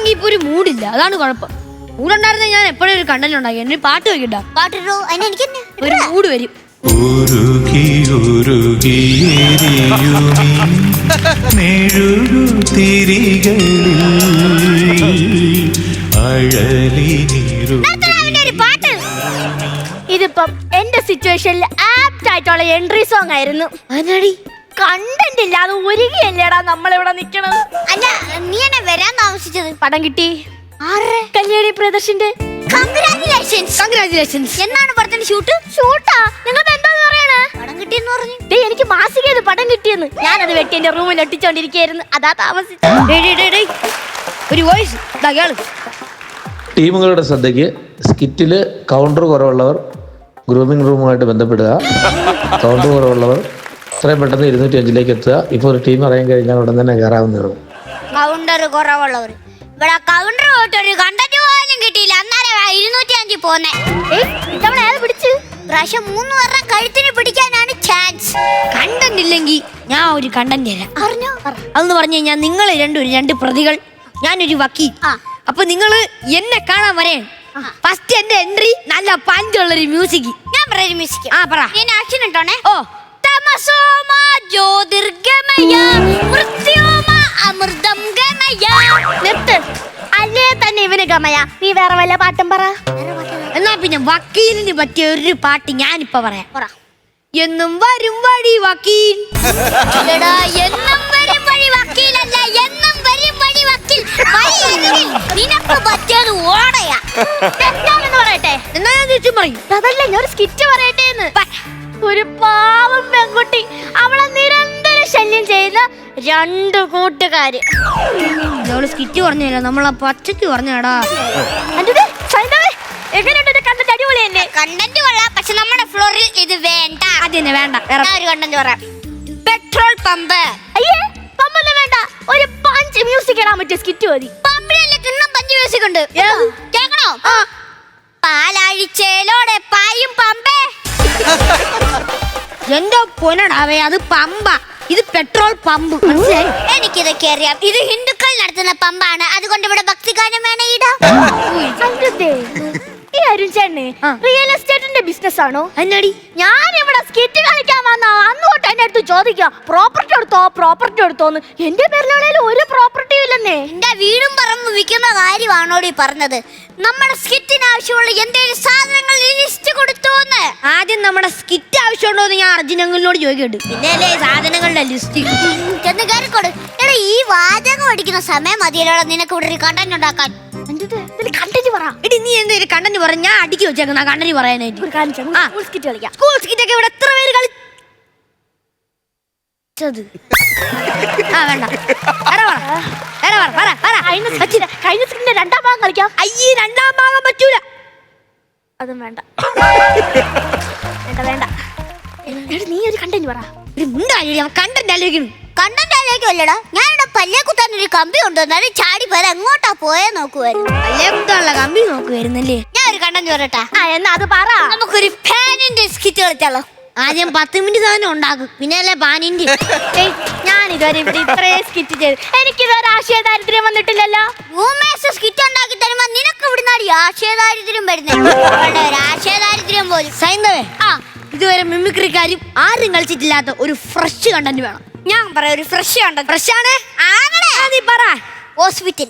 എനിക്ക് ഇപ്പൊ ഒരു മൂഡില്ല, അതാണ് കുഴപ്പം. മൂടുണ്ടായിരുന്ന ഞാൻ എപ്പോഴും ഒരു കണ്ടന്റ് ഉണ്ടാക്കി. എന്നെ പാട്ട് വെക്കണ്ട, പാട്ടിട്ടോ എനിക്ക് ഒരു മൂഡ് വരും. പാട്ട് ഇതിപ്പം എന്റെ സിറ്റുവേഷനിൽ ആപ്റ്റ് ആയിട്ടുള്ള എൻട്രി സോങ് ആയിരുന്നു. അതിനടി കണ്ടന്റ് ഇല്ലാതെ ഒരുങ്ങിയല്ലേടാ നമ്മളിവിടെ നിക്കണത്. അല്ല നീ എന്നെ വരാൻ താമസിച്ചത്. പടം കിട്ടി. കല്യാണി പ്രിയദർശന്റെ കൺഗ്രാറ്റുലേഷൻസ്. എന്നാണ് പടത്തിന്റെ ഷൂട്ടാ? നിങ്ങൾക്ക് എന്താന്ന് പറയണേ? പടം കിട്ടിയെന്ന് പറഞ്ഞു. എനിക്ക് മാസികയിൽ പടം കിട്ടിയെന്ന്. ഞാനത് വെട്ടി എന്റെ റൂമിൽ ഒട്ടിച്ചോണ്ടിരിക്കുകയായിരുന്നു, അതാ താമസിച്ചത്. ഒരു വോയിസ് ടീമുകളുടെ ശ്രദ്ധയ്ക്ക്, സ്കിറ്റില് കൗണ്ടർ കുറവുള്ളവർ ഗ്രൂമിംഗ് റൂമുമായിട്ട് ബന്ധപ്പെടുക. കൗണ്ടർ കുറവുള്ളവർ എത്രയും പെട്ടെന്ന് 205 എത്തുക. ഇപ്പൊ ഒരു ടീം അറിയാൻ കഴിഞ്ഞാൽ ഉടൻ തന്നെ കയറാവുന്നതാണ്. കൗണ്ടർ കുറവുള്ളവർ ഇവിടെ കൗണ്ടർ പോയിട്ടൊരു കണ്ടന്റ് പോലും കിട്ടിയില്ല. അന്നേരം 205 പോന്നെ. പിടിച്ച് പ്രാവശ്യം 3 വർഷം കഴുത്തിന് പിടിക്കാനാണ് ചാൻസ്. കണ്ടന്റ് ഇല്ലെങ്കിൽ ഞാൻ ഒരു കണ്ടന്റ് തരാം. അറിഞ്ഞോ? അതെന്ന് പറഞ്ഞു കഴിഞ്ഞാൽ നിങ്ങൾ രണ്ട് പ്രതികൾ, ഞാനൊരു വക്കീൽ. അപ്പൊ നിങ്ങൾ എന്നെ കാണാൻ വരേൻ. ഫസ്റ്റ് എന്റെ എൻട്രി നല്ല പഞ്ചുള്ളൊരു മ്യൂസിക്. ഞാൻ പറയുന്ന മ്യൂസിക് പറ. ഞാൻ ആക്ഷൻ ഇട്ടോണേ. ഓ തമസോമ ജ്യോതിർഗമയ മൃത്യോമ അമൃതം ഗമയ. നിർത്ത്. അല്ലേ തന്നെ ഇവന് ഗമയ. നീ വേറെ വല്ല പാട്ടും പറ. എന്നാ പിന്നെ വക്കീലിന് പറ്റിയ ഒരു പാട്ട് ഞാനിപ്പോ പറയാം. എന്നും വരും വഴി വക്കീൽ. എന്നും വരും വഴി വക്കീലല്ല, എന്നും വരും വഴി വക്കീൽ. നിനക്ക് പറ്റിയത് ഓടയാ. എന്താണെന്ന് പറയട്ടെ? എന്നാ ഞാൻ തിരിച്ചും പറയും. അതല്ല, ഞാൻ ഒരു സ്കിറ്റ് പറയട്ടെ. ഒരു പാവം പെൺകുട്ടി, അവളെ നിരന്തരം ശല്യം ചെയ്യുന്ന 2 കൂട്ടുകാര്. സ്കിറ്റ് പറഞ്ഞല്ലോ, നമ്മളെ പച്ചക്ക് പറഞ്ഞാടാ. കണ്ടന്റ് അടിപൊളി തന്നെ. കണ്ടന്റ് കൊള്ളാം, പക്ഷെ നമ്മുടെ ഫ്ലോറിൽ ഇത് വേണ്ട. അതിനെ വേണ്ട. ഒരു കണ്ടന്റ് പറയാം. Petrol pump. അയ്യേ, പമ്പൊന്നും വേണ്ട. ഒരു പഞ്ച് മ്യൂസിക് ഇടാൻ പറ്റിയ സ്കിറ്റ് മതി. പമ്പിലല്ലേ കിണ്ണം പഞ്ച് മ്യൂസിക് ഉണ്ട്. കേക്കണോ? പാലാഴിച്ചേലോടെ പായും പമ്പേ. എന്റെ പൊന്നടാവേ, അത് പമ്പ, ഇത് പെട്രോൾ പമ്പ്. എനിക്കിതൊക്കെ അറിയാം. ഇത് ഹിന്ദുക്കൾ നടത്തുന്ന പമ്പാണ്, അതുകൊണ്ട് ഇവിടെ ഭക്തിഗാനം വേണേ ഇടാം. ഈ അരുൺ ചേട്ടന് റിയൽ എസ്റ്റേറ്റിന്റെ ബിസിനസ് ആണോ? എന്നാടി ഞാൻ ഇവിടെ സ്കിറ്റ് കളിക്കാൻ വന്ന അന്ന് തൊട്ട് എന്റെ അടുത്ത് ചോദിക്കുക, പ്രോപ്പർട്ടി എടുത്തോന്ന്. എന്റെ പേരിലാണേലും ഒരു പ്രോപ്പർട്ടിയും ഇല്ലെന്നേ. എന്റെ വീടും പറമ്പ് വിൽക്കുന്ന കാര്യമാണോടി പറഞ്ഞത്? നമ്മുടെ സ്കിറ്റിന് ആവശ്യമുള്ള എന്തെങ്കിലും സാധനങ്ങൾ ലിസ്റ്റ് കൊടുത്തോന്ന്. ആദ്യം നമ്മുടെ സ്കിറ്റ് ആവശ്യമുണ്ടോ എന്ന് ഞാൻ അർജുനങ്ങളോട് ചോദിക്കട്ടെ. പിന്നെ സാധനങ്ങളുടെ ലിസ്റ്റ് ചെന്ന് കയറിക്കോട്. എടാ, ഈ വാചകം അടിക്കുന്ന സമയം മതിയല്ലോ നിനക്ക് ഇവിടെ ഒരു കണ്ടന്റ് ഉണ്ടാക്കാൻ. കണ്ടന്റ് പറ. എടി, നീ എന്തെങ്കിലും കണ്ടന്റ് പറ, ഞാൻ അടുക്കി വെച്ചേക്കുന്ന കണ്ടന്റ് പറയാനായിട്ട്. സ്കൂൾ സ്കിറ്റ് കളിക്കാം. സ്കൂൾ സ്കിറ്റ് ഒക്കെ ഇവിടെ എത്ര പേര് കളിച്ചത്? വേണ്ട, കഴിഞ്ഞ സ്കിറ്റിന്റെ 2ാം ഭാഗം കളിക്കാം. അയ്യേ, 2ാം ഭാഗം പറ്റൂല. അതും വേണ്ട. വേണ്ട. നീ ഒരു കണ്ടന്റ് പറ. കണ്ടന്റ് ആലോചിക്കണം. കണ്ടന്റ് ആലോചിക്കുമല്ലടാ. ഞാനിവിടെ പല്ലേ കുത്താൻ ഒരു കമ്പി കൊണ്ടുവന്നാലും ചാടി പോലെ എങ്ങോട്ടാ പോയെ നോക്കുവായിരുന്നു. പല്ലേ കുത്താനുള്ള കമ്പി നോക്കുവായിരുന്നല്ലേ. ഞാൻ ഒരു കണ്ടന്റ് പറയട്ടെ. എന്നാ അത് പറ. നമുക്കൊരു ഫാനിന്റെ സ്കിറ്റ് കളിച്ചാലോ? ആദ്യം 10 മിനിറ്റ് സാധനം ഉണ്ടാക്കും, പിന്നെ അല്ലേ പാനിന്റെ. ഞാൻ ഇതുവരെ ഇവിടെ ഇത്രയും സ്കിറ്റ് ചെയ്ത് എനിക്കിതുവരെ ആശയ ദാരിദ്ര്യം വന്നിട്ടില്ലല്ലോ. സ്കിറ്റ് ഉണ്ടാക്കി തരുമ്പോ നിനക്ക് ഇവിടുന്നാടി ആശയ ദാരിദ്ര്യം വരുന്നത്? ആശയ ദാരിദ്ര്യം പോലും. സൈന്ദവേ, ഇതുവരെ മിമിക്രിക്കാരും ആരും കളിച്ചിട്ടില്ലാത്ത ഒരു ഫ്രഷ് കണ്ടന്റ് വേണം. ഞാൻ പറയാം, ഒരു ഫ്രഷ് കണ്ടന്റ്. ഫ്രഷ് ആണ്. നീ പറ. ഹോസ്പിറ്റൽ.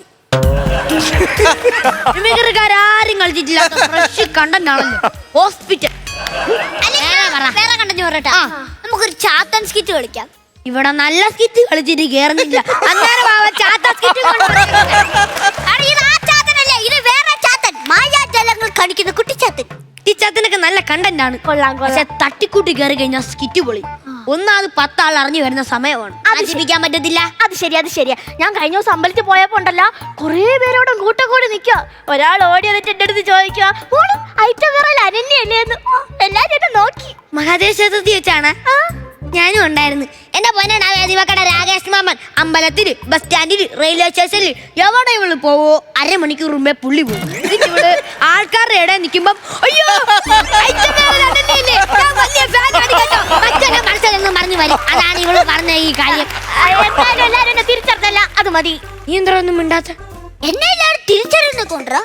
മിമിക്രിക്കാരും കളിച്ചിട്ടില്ലാത്ത ഫ്രഷ് കണ്ടന്റ് ആണല്ലോ ഹോസ്പിറ്റൽ. വേറെ കണ്ടന്റ് പറയട്ടെ. നമുക്കൊരു ചാത്തൻ സ്കിറ്റ് കളിക്കാം. ഇവിടെ നല്ല സ്കിറ്റ് കളിച്ചിട്ട് കേറുന്നില്ല. അന്നേരം ചാത്തൻ സ്കിറ്റ്. ഇത് ആ ചാത്തനല്ലേ, ഇത് വേറെ ചാത്തൻ. മായാജാലങ്ങൾ കാണിക്കുന്ന കുട്ടിച്ചാത്തൻ. കുട്ടിച്ചാത്തനൊക്കെ നല്ല കണ്ടന്റ് ആണ്. പക്ഷെ തട്ടിക്കൂട്ടി കയറി കഴിഞ്ഞാൽ സ്കിറ്റ് പൊളി. ഒന്നാമത് 10 ആൾ അറിഞ്ഞു വരുന്ന സമയമാണ്, നശിപ്പിക്കാൻ പറ്റത്തില്ല. അത് ശരിയാ. ഞാൻ കഴിഞ്ഞ ദിവസം അമ്പലത്തിൽ പോയപ്പോ ഉണ്ടല്ലോ, കുറേ പേരോടും കൂട്ടം നിക്കുക. ഒരാൾ ഓടി വന്നിട്ട് എന്റെ അടുത്ത് ചോദിക്കുക, ഐറ്റം വിറൽ അനന്യല്ലേന്ന്. എല്ലാരും നോക്കി. മഹാദേവക്ഷേത്രത്തിൽ വെച്ചാണ് ഞാനും ഉണ്ടായിരുന്നു. എന്റെ പൊന്നാണ് വേദിവക്കട രാകേഷ് മാമൻ അമ്പലത്തില്, ബസ് സ്റ്റാൻഡില്, റെയിൽവേ സ്റ്റേഷനിൽ എവിടെ ഇവള് പോവോ 1/2 മണിക്കൂർ മുമ്പേ പുള്ളി പോകും. ഇവള് ആൾക്കാരുടെ ഇടയിൽ നിൽക്കുമ്പം അയ്യോ പറഞ്ഞു വരും. അതാണ് ഇവള് പറഞ്ഞ ഈ കാര്യം. എല്ലാരും തിരിച്ചറിഞ്ഞല്ല, അത് മതി. നീ എന്താ ഒന്നും മിണ്ടാത്ത? എന്നെ എല്ലാവരും തിരിച്ചറിയുന്ന കൊണ്ടുവരാ.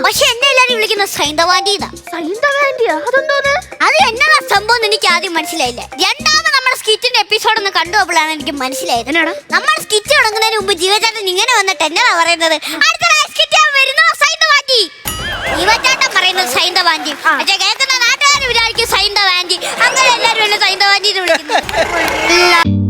പക്ഷെ എന്നെ എല്ലാരും വിളിക്കുന്ന സൈന്ധവാന്റിന്നാ. സൈന്ധവാന്റിയാ? അതെന്തോന്ന്? അത് എന്നതാ സംഭവം എനിക്ക് ആദ്യം മനസ്സിലായില്ല. രണ്ടാമത് നമ്മുടെ സ്കിറ്റിന്റെ എപ്പിസോഡ് ഒന്ന് കണ്ടുപോയപ്പോഴാണ് എനിക്ക് മനസ്സിലായത്. എന്നാണ്? നമ്മൾ സ്കിറ്റ് തുടങ്ങുന്നതിന് മുമ്പ് ജീവചാട്ടൻ ഇങ്ങനെ വന്നിട്ട് എന്നതാ പറയുന്നത്, അടുത്ത സ്കിറ്റ് വരുന്ന സൈന്ധവാന്റി. ജീവചാട്ടൻ പറയുന്നത് സൈന്ധവാന്റി, പക്ഷെ കേൾക്കുന്ന നാട്ടുകാർ വിചാരിക്കും സൈന്ധവാന്റി. അങ്ങനെ എല്ലാരും എന്നെ സൈന്ധവാന്റി എന്ന് വിളിക്കുന്നു.